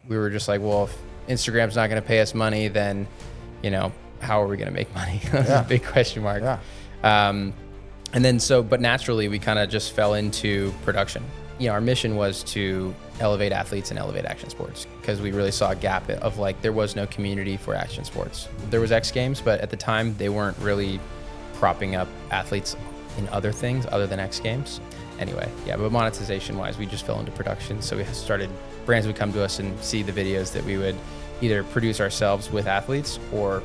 we were just like, well, if Instagram's not going to pay us money, then, how are we going to make money? That's a big question mark. Yeah. And then but naturally we kind of just fell into production. Our mission was to elevate athletes and elevate action sports, because we really saw a gap of like, there was no community for action sports. There was X Games, but at the time they weren't really propping up athletes in other things other than X Games. Anyway, but monetization wise, we just fell into production. So we started, brands would come to us and see the videos that we would either produce ourselves with athletes or,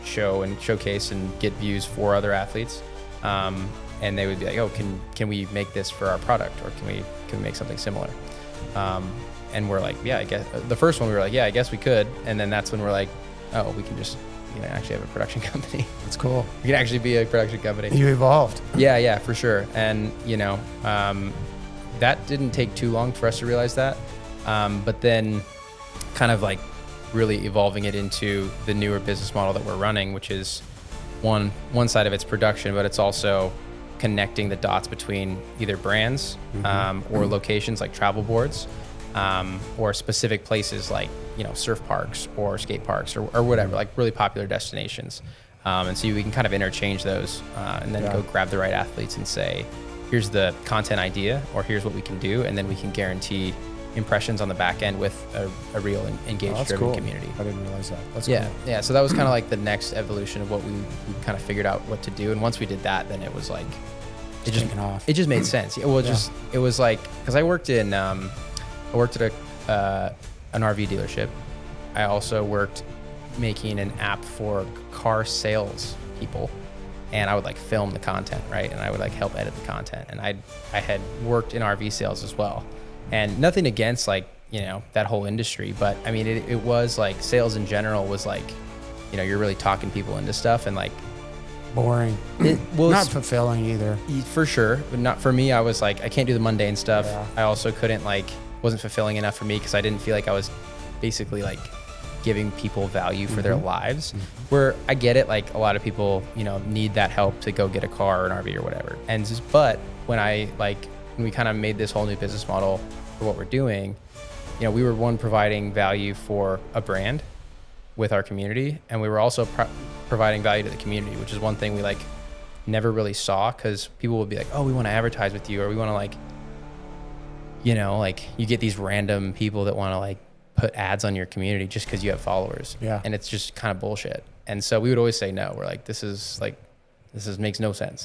show and showcase and get views for other athletes. And they would be like, oh, can we make this for our product, or can we make something similar? And we're like, I guess the first one we were like, I guess we could. And then that's when we're like, oh, we can just, actually have a production company. That's cool. We can actually be a production company. You evolved. Yeah, for sure. And, that didn't take too long for us to realize that. But then kind of like really evolving it into the newer business model that we're running, which is one side of it's production, but it's also connecting the dots between either brands or locations like travel boards, or specific places like, surf parks or skate parks or whatever, like really popular destinations. And so we can kind of interchange those and then go grab the right athletes and say, here's the content idea, or here's what we can do. And then we can guarantee impressions on the back end with a real engaged driven community. I didn't realize that. That's cool. Yeah. So that was kind of like the next evolution of what we kind of figured out what to do. And once we did that, then it was like, it just made sense. It was like, cause I worked at an RV dealership. I also worked making an app for car sales people, and I would like film the content, right? And I would like help edit the content. And I had worked in RV sales as well. And nothing against like, that whole industry, but I mean, it was like sales in general was like, you're really talking people into stuff and like boring. Not fulfilling either. For sure. But not for me. I was like, I can't do the mundane stuff. Yeah. I also wasn't fulfilling enough for me, because I didn't feel like I was basically like giving people value for their lives, where I get it. Like a lot of people, need that help to go get a car or an RV or whatever. But when we kind of made this whole new business model for what we're doing, we were providing value for a brand with our community. And we were also providing value to the community, which is one thing we like never really saw, because people would be like, oh, we want to advertise with you, or we want to like, you get these random people that want to like put ads on your community just because you have followers. Yeah. And it's just kind of bullshit. And so we would always say no. We're like, this makes no sense.